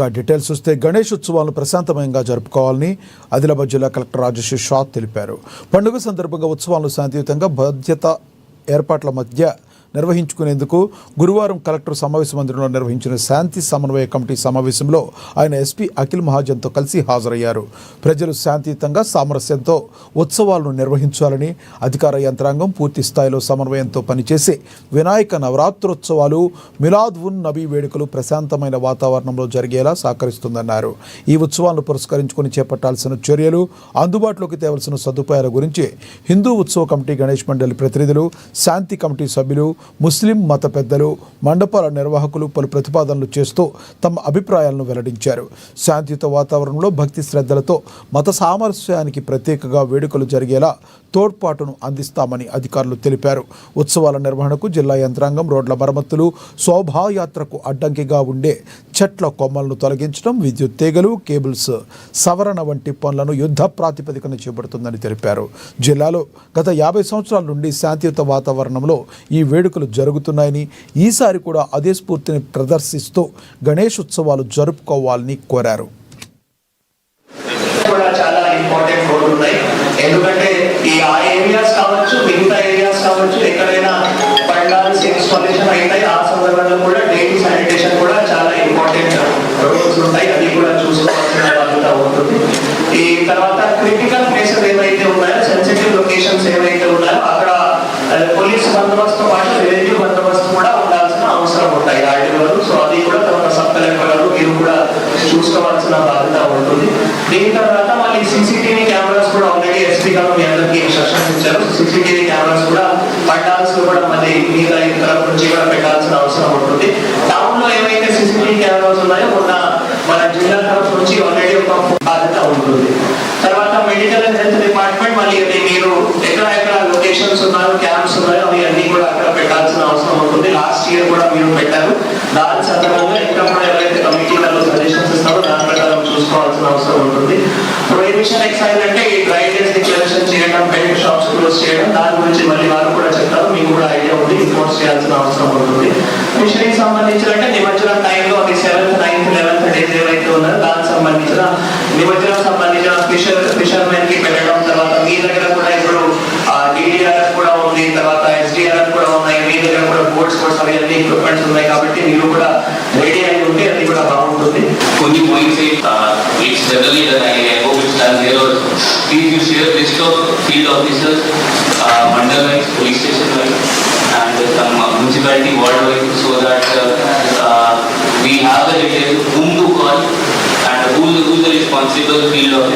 ఇక డీటెయిల్స్ వస్తే గణేష్ ఉత్సవాలను ప్రశాంతమయంగా జరుపుకోవాలని ఆదిలాబాద్ జిల్లా కలెక్టర్ రాజేష్ షా తెలిపారు. పండుగ సందర్భంగా ఉత్సవాలను శాంతియుతంగా బాధ్యత ఏర్పాట్ల మధ్య నిర్వహించుకునేందుకు గురువారం కలెక్టర్ సమావేశ మందిరంలో నిర్వహించిన శాంతి సమన్వయ కమిటీ సమావేశంలో ఆయన ఎస్పీ అఖిల్ మహాజన్తో కలిసి హాజరయ్యారు. ప్రజలు శాంతియుతంగా సామరస్యంతో ఉత్సవాలను నిర్వహించాలని అధికార యంత్రాంగం పూర్తి స్థాయిలో సమన్వయంతో పనిచేసి వినాయక నవరాత్రోత్సవాలు, మిలాద్ ఉన్ నబీ వేడుకలు ప్రశాంతమైన వాతావరణంలో జరిగేలా సహకరిస్తుందన్నారు. ఈ ఉత్సవాలను పురస్కరించుకుని చేపట్టాల్సిన చర్యలు, అందుబాటులోకి తేవలసిన సదుపాయాల గురించి హిందూ ఉత్సవ కమిటీ, గణేష్ మండలి ప్రతినిధులు, శాంతి కమిటీ సభ్యులు, ముస్లిం మత పెద్దలు, మండపాల నిర్వాహకులు పలు ప్రతిపాదనలు చేస్తూ తమ అభిప్రాయాలను వెల్లడించారు. శాంతియుత వాతావరణంలో భక్తి శ్రద్ధలతో మత సామరస్యానికి ప్రత్యేకంగా వేడుకలు జరిగేలా తోడ్పాటును అందిస్తామని అధికారులు తెలిపారు. ఉత్సవాల నిర్వహణకు జిల్లా యంత్రాంగం రోడ్ల మరమ్మతులు, శోభాయాత్రకు అడ్డంకిగా ఉండే చెట్ల కొమ్మలను తొలగించడం, విద్యుత్ తీగలు, కేబుల్స్ సవరణ వంటి పనులను యుద్ధ ప్రాతిపదికన చేపడుతుందని తెలిపారు. జిల్లాలో గత 50 సంవత్సరాల నుండి శాంతియుత వాతావరణంలో ఈ వేడుకలు జరుగుతున్నాయని, ఈసారి కూడా అదే స్ఫూర్తిని ప్రదర్శిస్తూ గణేష్ ఉత్సవాలు జరుపుకోవాలని కోరారు. ఎందుకంటే ఈ ఆ ఏరియాస్ కావచ్చు, మిగతా ఏరియాస్ కావచ్చు, ఎక్కడైనా పండాల్స్ ఇన్స్టాలేషన్ అవుతాయి. ఆ సందర్భంలో కూడా డైలీ శానిటేషన్ కూడా చాలా ఇంపార్టెంట్ రోల్స్ ఉంటాయి. అది కూడా చూసుకోవాల్సిన బాధ్యత ఉంటుంది. ఈ తర్వాత క్రిటికల్ ప్లేసెస్ ఏవైతే ఉన్నాయో, సెన్సిటివ్ లొకేషన్స్ ఏవైతే ఉన్నాయో అక్కడ పోలీస్ బందోబస్తు పాటు రెవెన్యూ బందోబస్తు కూడా ఉండాల్సిన అవసరం ఉంటాయి ఆర్డీఓలు. సో అది కూడా తమ సబ్ కలెక్టర్ గారు మీరు కూడా చూసుకోవాల్సిన బాధ్యత ఉంటుంది. దీని తర్వాత మళ్ళీ సీసీటీవీ కెమెరాస్ కూడా ఆల్రెడీ ఎస్పీ గారు మీ అందరికీ ఇన్స్ట్రక్షన్స్ ఇచ్చారు. సీసీటీవీ కెమెరాస్ కూడా పండాల్స్ కూడా మళ్ళీ మీద తరఫు నుంచి కూడా పెట్టాల్సిన అవసరం ఉంటుంది. టౌన్ లో ఏవైతే సీసీటీవీ కెమెరాస్ ఉన్నాయో మన జిల్లా తరఫు నుంచి ఆల్రెడీ ఒక బాధ్యత ఉంటుంది. తర్వాత మెడికల్ అండ్ హెల్త్ డిపార్ట్మెంట్ మళ్ళీ అది మీరు ఎక్కడ లొకేషన్స్ ఉన్నాయో, క్యాంప్స్ ఉన్నాయో అవి అన్ని కూడా అక్కడ పెట్టాల్సిన అవసరం ఉంటుంది. లాస్ట్ ఇయర్ కూడా మీరు పెట్టారు. దాని సందర్భంగా ఇంకా కూడా ఎవరైతే కమిటీలలో సజెషన్స్ ఇస్తారో దాని ప్రకారం చూసుకోవాల్సిన అవసరం ఉంటుంది. ప్రొహిబిషన్ ఎక్సైజ్ అంటే ఈ డ్రై డేస్ డిక్లరేషన్ చేయడం, బెల్ట్ షాప్స్ క్లోజ్ చేయడం, దాని గురించి మళ్ళీ వారు కూడా చెప్తారు. మీకు కూడా ఐడియా ఉంది, ఇన్ఫోర్స్ చేయాల్సిన అవసరం ఉంటుంది. ఫిషరీకి సంబంధించినట్టే నిమజ్జనం టైంలో అది 7th, 9th, 11th డేస్ ఏవైతే ఉన్నాయో దానికి సంబంధించిన నిమజ్జనం సంబంధించిన ఫిషర్మెన్ కి పెట్టడం. తర్వాత మీ దగ్గర కూడా ఇప్పుడు డిడిఆర్ఎఫ్ కూడా ఉంది, తర్వాత ఎస్డిఆర్ఎఫ్ కూడా ఉన్నాయి. మీ దగ్గర కూడా బోట్స్ అవి అన్ని ఎక్విప్మెంట్స్ ఉన్నాయి కాబట్టి మీరు కూడా రెడీ అయి ఉంటే అది కూడా బాగుంటుంది. కొన్ని points it's generally that I hope it's done here also. Please you share list of field officers, mandal wise, police station wise and some municipality ward wise, so that we have the details whom to call and who is the responsible field officer.